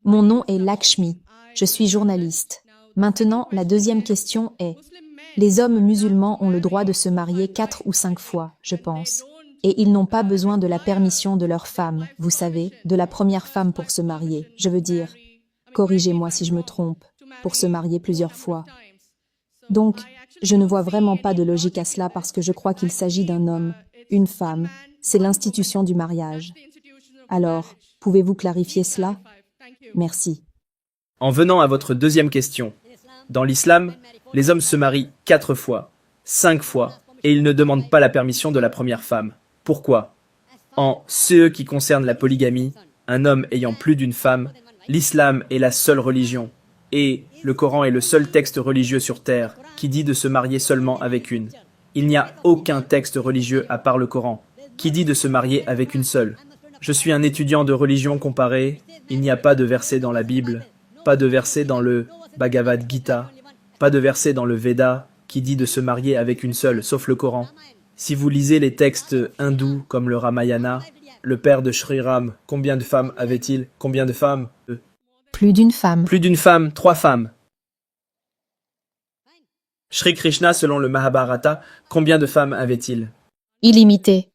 Mon nom est Lakshmi. Je suis journaliste. Maintenant, la deuxième question est, les hommes musulmans ont le droit de se marier 4 ou 5 fois, je pense. Et ils n'ont pas besoin de la permission de leur femme, vous savez, de la première femme pour se marier. Je veux dire, corrigez-moi si je me trompe, pour se marier plusieurs fois. Donc, je ne vois vraiment pas de logique à cela parce que je crois qu'il s'agit d'un homme, une femme. C'est l'institution du mariage. Alors, pouvez-vous clarifier cela? Merci. En venant à votre deuxième question, dans l'islam, les hommes se marient 4 fois, 5 fois, et ils ne demandent pas la permission de la première femme. Pourquoi? En ce qui concerne la polygamie, un homme ayant plus d'une femme, l'islam est la seule religion, et le Coran est le seul texte religieux sur terre qui dit de se marier seulement avec une. Il n'y a aucun texte religieux à part le Coran qui dit de se marier avec une seule. Je suis un étudiant de religion comparée, il n'y a pas de verset dans la Bible, pas de verset dans le Bhagavad Gita, pas de verset dans le Veda qui dit de se marier avec une seule, sauf le Coran. Si vous lisez les textes hindous comme le Ramayana, le père de Shri Ram, combien de femmes avait-il? Combien de femmes? Plus d'une femme. Plus d'une femme, 3 femmes. Shri Krishna, selon le Mahabharata, combien de femmes avait-il? Illimité.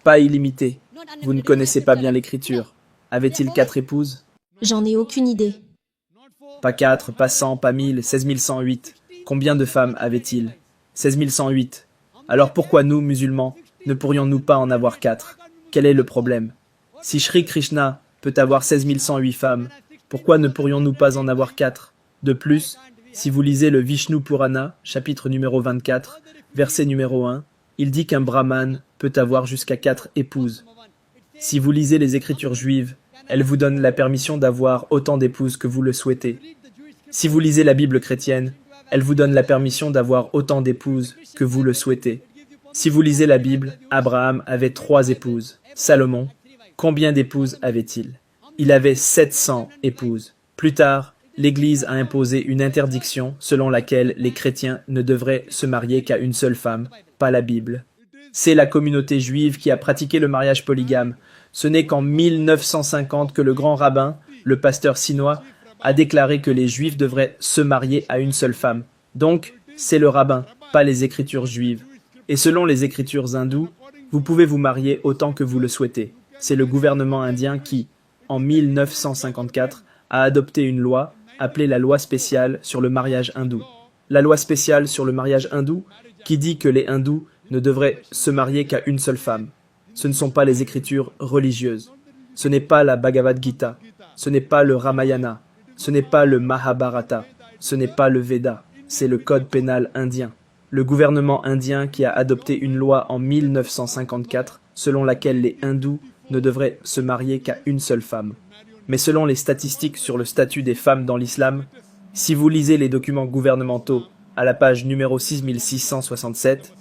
Pas illimité. Vous ne connaissez pas bien l'écriture. Avait-il 4 épouses? J'en ai aucune idée. Pas 4, pas 100, pas 1000, 16 108. Combien de femmes avait-il? 16 108. Alors pourquoi nous, musulmans, ne pourrions-nous pas en avoir 4? Quel est le problème? Si Shri Krishna peut avoir 16 108 femmes, pourquoi ne pourrions-nous pas en avoir 4? De plus, si vous lisez le Vishnu Purana, chapitre numéro 24, verset numéro 1, il dit qu'un brahman peut avoir jusqu'à 4 épouses. Si vous lisez les écritures juives, elles vous donnent la permission d'avoir autant d'épouses que vous le souhaitez. Si vous lisez la Bible chrétienne, elle vous donne la permission d'avoir autant d'épouses que vous le souhaitez. Si vous lisez la Bible, Abraham avait 3 épouses. Salomon, combien d'épouses avait-il? Il avait 700 épouses. Plus tard, l'Église a imposé une interdiction selon laquelle les chrétiens ne devraient se marier qu'à une seule femme, pas la Bible. C'est la communauté juive qui a pratiqué le mariage polygame. Ce n'est qu'en 1950 que le grand rabbin, le pasteur Sinois, a déclaré que les juifs devraient se marier à une seule femme. Donc, c'est le rabbin, pas les écritures juives. Et selon les écritures hindoues, vous pouvez vous marier autant que vous le souhaitez. C'est le gouvernement indien qui, en 1954, a adopté une loi appelée la loi spéciale sur le mariage hindou. La loi spéciale sur le mariage hindou qui dit que les hindous ne devraient se marier qu'à une seule femme. Ce ne sont pas les écritures religieuses. Ce n'est pas la Bhagavad Gita. Ce n'est pas le Ramayana. Ce n'est pas le Mahabharata. Ce n'est pas le Veda. C'est le code pénal indien. Le gouvernement indien qui a adopté une loi en 1954 selon laquelle les hindous ne devraient se marier qu'à une seule femme. Mais selon les statistiques sur le statut des femmes dans l'islam, si vous lisez les documents gouvernementaux à la page numéro 6667,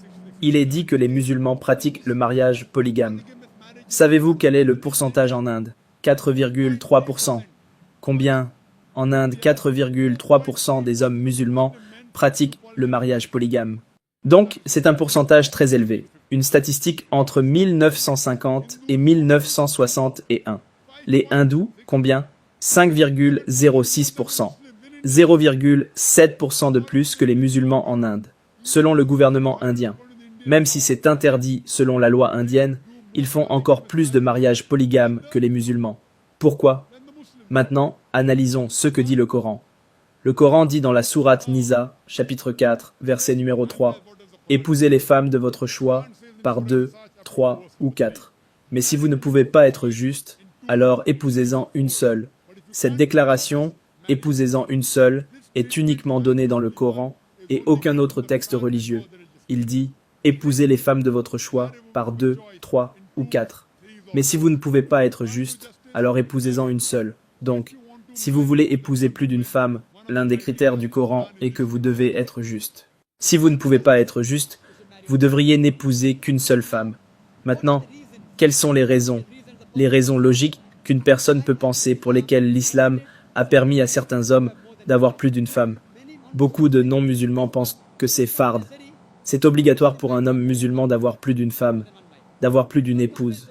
il est dit que les musulmans pratiquent le mariage polygame. Savez-vous quel est le pourcentage en Inde? 4,3%. Combien? En Inde, 4,3% des hommes musulmans pratiquent le mariage polygame. Donc, c'est un pourcentage très élevé. Une statistique entre 1950 et 1961. Les hindous, combien? 5,06%. 0,7% de plus que les musulmans en Inde, selon le gouvernement indien. Même si c'est interdit selon la loi indienne, ils font encore plus de mariages polygames que les musulmans. Pourquoi? Maintenant, analysons ce que dit le Coran. Le Coran dit dans la sourate Nisa, chapitre 4, verset numéro 3, « Épousez les femmes de votre choix par 2, 3 ou 4. Mais si vous ne pouvez pas être juste, alors épousez-en une seule. » Cette déclaration, « Épousez-en une seule » est uniquement donnée dans le Coran et aucun autre texte religieux. Il dit « Épousez les femmes de votre choix par 2, 3 ou 4. Mais si vous ne pouvez pas être juste, alors épousez-en une seule. Donc, si vous voulez épouser plus d'une femme, l'un des critères du Coran est que vous devez être juste. Si vous ne pouvez pas être juste, vous devriez n'épouser qu'une seule femme. Maintenant, quelles sont les raisons? Les raisons logiques qu'une personne peut penser pour lesquelles l'islam a permis à certains hommes d'avoir plus d'une femme. Beaucoup de non-musulmans pensent que c'est fard. C'est obligatoire pour un homme musulman d'avoir plus d'une femme, d'avoir plus d'une épouse.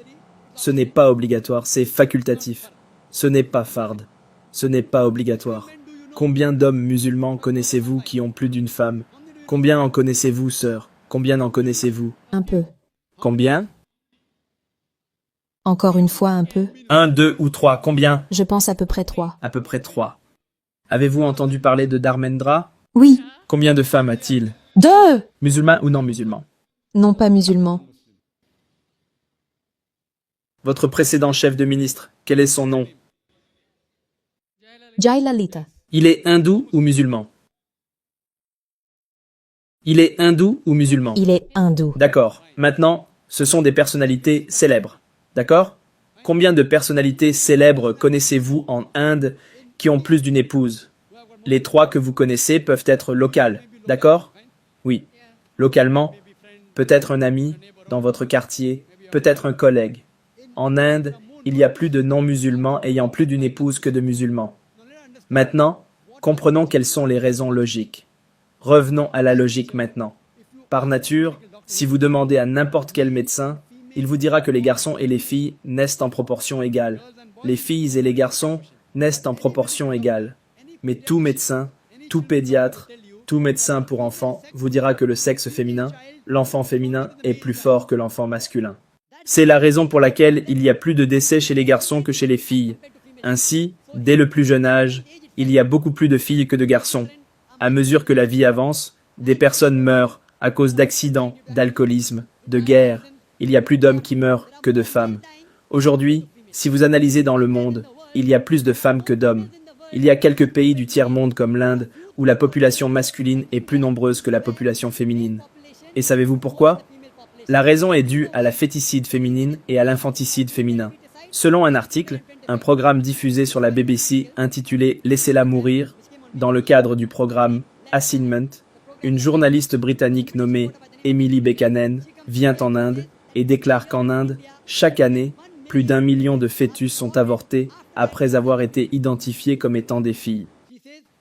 Ce n'est pas obligatoire, c'est facultatif. Ce n'est pas farde. Ce n'est pas obligatoire. Combien d'hommes musulmans connaissez-vous qui ont plus d'une femme? Combien en connaissez-vous, sœur? Combien en connaissez-vous? Un peu. Combien? Encore une fois, un peu. 1, 2 ou 3, combien? Je pense à peu près 3. À peu près 3. Avez-vous entendu parler de Dharmendra? Oui. Combien de femmes a-t-il? 2. Musulmans ou non musulmans? Non pas musulmans. Votre précédent chef de ministre, quel est son nom? Jayalalitha. Il est hindou ou musulman? Il est hindou ou musulman? Il est hindou. D'accord. Maintenant, ce sont des personnalités célèbres. D'accord? Combien de personnalités célèbres connaissez-vous en Inde qui ont plus d'une épouse? Les 3 que vous connaissez peuvent être locales. D'accord? Oui. Localement, peut-être un ami dans votre quartier, peut-être un collègue. En Inde, il y a plus de non-musulmans ayant plus d'une épouse que de musulmans. Maintenant, comprenons quelles sont les raisons logiques. Revenons à la logique maintenant. Par nature, si vous demandez à n'importe quel médecin, il vous dira que les garçons et les filles naissent en proportion égale. Les filles et les garçons naissent en proportion égale. Mais tout médecin, tout pédiatre, tout médecin pour enfants vous dira que le sexe féminin, l'enfant féminin, est plus fort que l'enfant masculin. C'est la raison pour laquelle il y a plus de décès chez les garçons que chez les filles. Ainsi, dès le plus jeune âge, il y a beaucoup plus de filles que de garçons. À mesure que la vie avance, des personnes meurent à cause d'accidents, d'alcoolisme, de guerre. Il y a plus d'hommes qui meurent que de femmes. Aujourd'hui, si vous analysez dans le monde, il y a plus de femmes que d'hommes. Il y a quelques pays du tiers-monde comme l'Inde où la population masculine est plus nombreuse que la population féminine. Et savez-vous pourquoi? La raison est due à la féticide féminine et à l'infanticide féminin. Selon un article, un programme diffusé sur la BBC intitulé « Laissez-la mourir », dans le cadre du programme Assignment, une journaliste britannique nommée Emily Buchanan vient en Inde et déclare qu'en Inde, chaque année, plus d'1 million de fœtus sont avortés après avoir été identifiés comme étant des filles.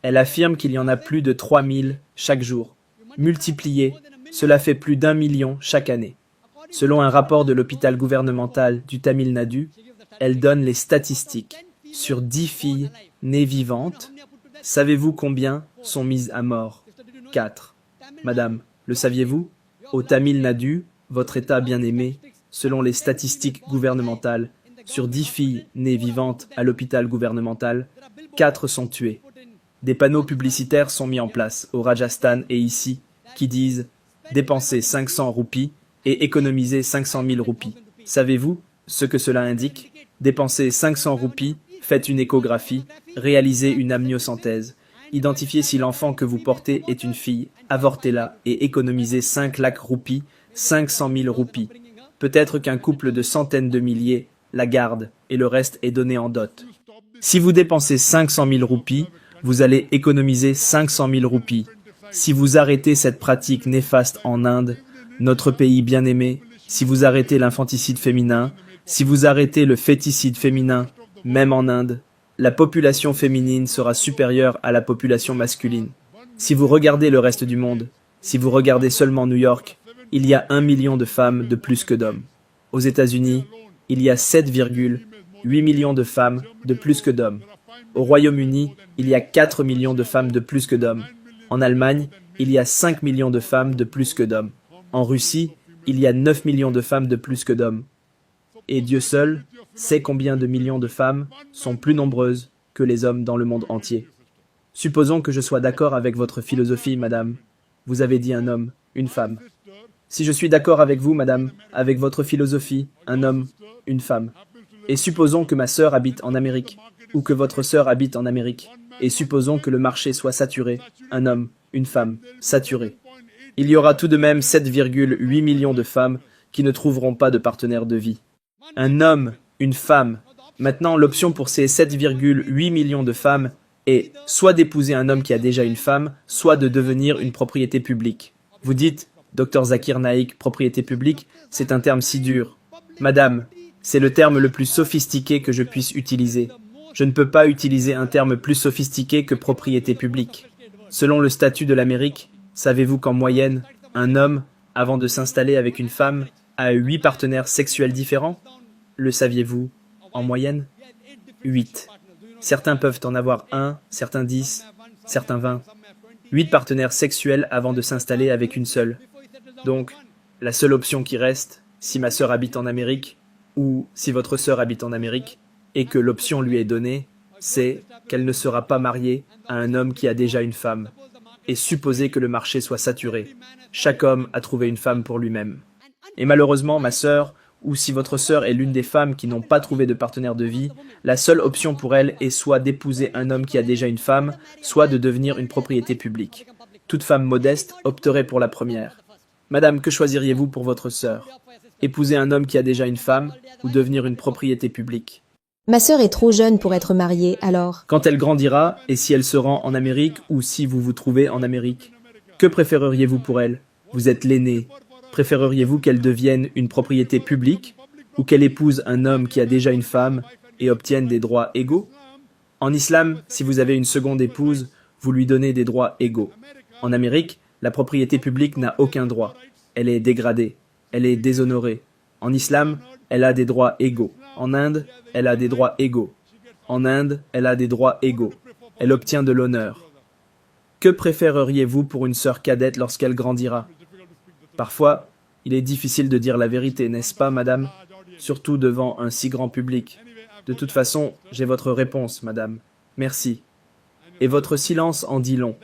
Elle affirme qu'il y en a plus de 3000 chaque jour. Multiplié, cela fait plus d'1 million chaque année. Selon un rapport de l'hôpital gouvernemental du Tamil Nadu, elle donne les statistiques. Sur 10 filles nées vivantes, savez-vous combien sont mises à mort? 4. Madame, le saviez-vous? Au Tamil Nadu, votre État bien-aimé, selon les statistiques gouvernementales, sur 10 filles nées vivantes à l'hôpital gouvernemental, 4 sont tuées. Des panneaux publicitaires sont mis en place au Rajasthan et ici, qui disent « Dépensez 500 roupies et économisez 500 000 roupies ». Savez-vous ce que cela indique? Dépensez 500 roupies, faites une échographie, réalisez une amniosynthèse, identifiez si l'enfant que vous portez est une fille, avortez-la et économisez 5 lakhs roupies, 500 000 roupies. Peut-être qu'un couple de centaines de milliers la garde et le reste est donné en dot. Si vous dépensez 500 000 roupies, vous allez économiser 500 000 roupies. Si vous arrêtez cette pratique néfaste en Inde, notre pays bien-aimé, si vous arrêtez l'infanticide féminin, si vous arrêtez le féticide féminin, même en Inde, la population féminine sera supérieure à la population masculine. Si vous regardez le reste du monde, si vous regardez seulement New York, il y a 1 million de femmes de plus que d'hommes. Aux États-Unis, il y a 7,8 millions de femmes de plus que d'hommes. Au Royaume-Uni, il y a 4 millions de femmes de plus que d'hommes. En Allemagne, il y a 5 millions de femmes de plus que d'hommes. En Russie, il y a 9 millions de femmes de plus que d'hommes. Et Dieu seul sait combien de millions de femmes sont plus nombreuses que les hommes dans le monde entier. Supposons que je sois d'accord avec votre philosophie, madame. Vous avez dit un homme, une femme. Si je suis d'accord avec vous, madame, avec votre philosophie, un homme, une femme. Et supposons que ma sœur habite en Amérique, ou que votre sœur habite en Amérique. Et supposons que le marché soit saturé, un homme, une femme, saturé. Il y aura tout de même 7,8 millions de femmes qui ne trouveront pas de partenaire de vie. Un homme, une femme. Maintenant, l'option pour ces 7,8 millions de femmes est soit d'épouser un homme qui a déjà une femme, soit de devenir une propriété publique. Vous dites, Dr Zakir Naik, propriété publique, c'est un terme si dur. Madame, c'est le terme le plus sophistiqué que je puisse utiliser. Je ne peux pas utiliser un terme plus sophistiqué que propriété publique. Selon le statut de l'Amérique, savez-vous qu'en moyenne, un homme, avant de s'installer avec une femme, a 8 partenaires sexuels différents? Le saviez-vous, en moyenne? 8. Certains peuvent en avoir 1, certains 10, certains 20. 8 partenaires sexuels avant de s'installer avec une seule. Donc, la seule option qui reste, si ma sœur habite en Amérique, ou si votre sœur habite en Amérique, et que l'option lui est donnée, c'est qu'elle ne sera pas mariée à un homme qui a déjà une femme. Et supposer que le marché soit saturé. Chaque homme a trouvé une femme pour lui-même. Et malheureusement, ma sœur, ou si votre sœur est l'une des femmes qui n'ont pas trouvé de partenaire de vie, la seule option pour elle est soit d'épouser un homme qui a déjà une femme, soit de devenir une propriété publique. Toute femme modeste opterait pour la première. Madame, que choisiriez-vous pour votre sœur? Épouser un homme qui a déjà une femme ou devenir une propriété publique? Ma sœur est trop jeune pour être mariée, alors. Quand elle grandira, et si elle se rend en Amérique ou si vous vous trouvez en Amérique, que préféreriez-vous pour elle? Vous êtes l'aîné. Préféreriez-vous qu'elle devienne une propriété publique ou qu'elle épouse un homme qui a déjà une femme et obtienne des droits égaux? En islam, si vous avez une seconde épouse, vous lui donnez des droits égaux. En Amérique, la propriété publique n'a aucun droit. Elle est dégradée. Elle est déshonorée. En islam, elle a des droits égaux. En Inde, elle a des droits égaux. En Inde, elle a des droits égaux. Elle obtient de l'honneur. Que préféreriez-vous pour une sœur cadette lorsqu'elle grandira? Parfois, il est difficile de dire la vérité, n'est-ce pas, madame? Surtout devant un si grand public. De toute façon, j'ai votre réponse, madame. Merci. Et votre silence en dit long.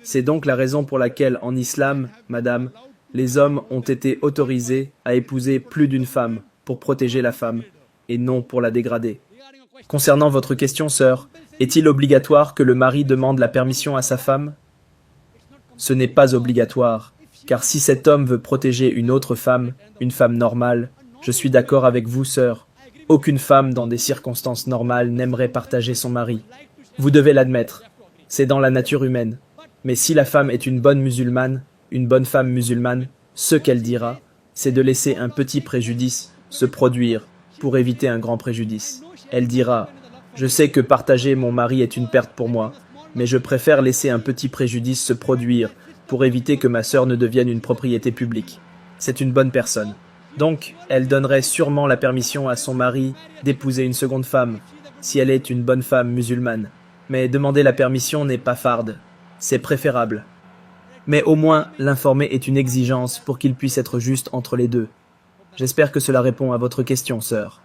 C'est donc la raison pour laquelle, en islam, madame, les hommes ont été autorisés à épouser plus d'une femme pour protéger la femme, et non pour la dégrader. Concernant votre question, sœur, est-il obligatoire que le mari demande la permission à sa femme? Ce n'est pas obligatoire, car si cet homme veut protéger une autre femme, une femme normale, je suis d'accord avec vous, sœur. Aucune femme dans des circonstances normales n'aimerait partager son mari. Vous devez l'admettre. C'est dans la nature humaine. Mais si la femme est une bonne musulmane, une bonne femme musulmane, ce qu'elle dira, c'est de laisser un petit préjudice se produire pour éviter un grand préjudice. Elle dira « Je sais que partager mon mari est une perte pour moi, mais je préfère laisser un petit préjudice se produire pour éviter que ma sœur ne devienne une propriété publique. C'est une bonne personne. » Donc, elle donnerait sûrement la permission à son mari d'épouser une seconde femme, si elle est une bonne femme musulmane. Mais demander la permission n'est pas farde, c'est préférable. Mais au moins, l'informer est une exigence pour qu'il puisse être juste entre les deux. J'espère que cela répond à votre question, sœur.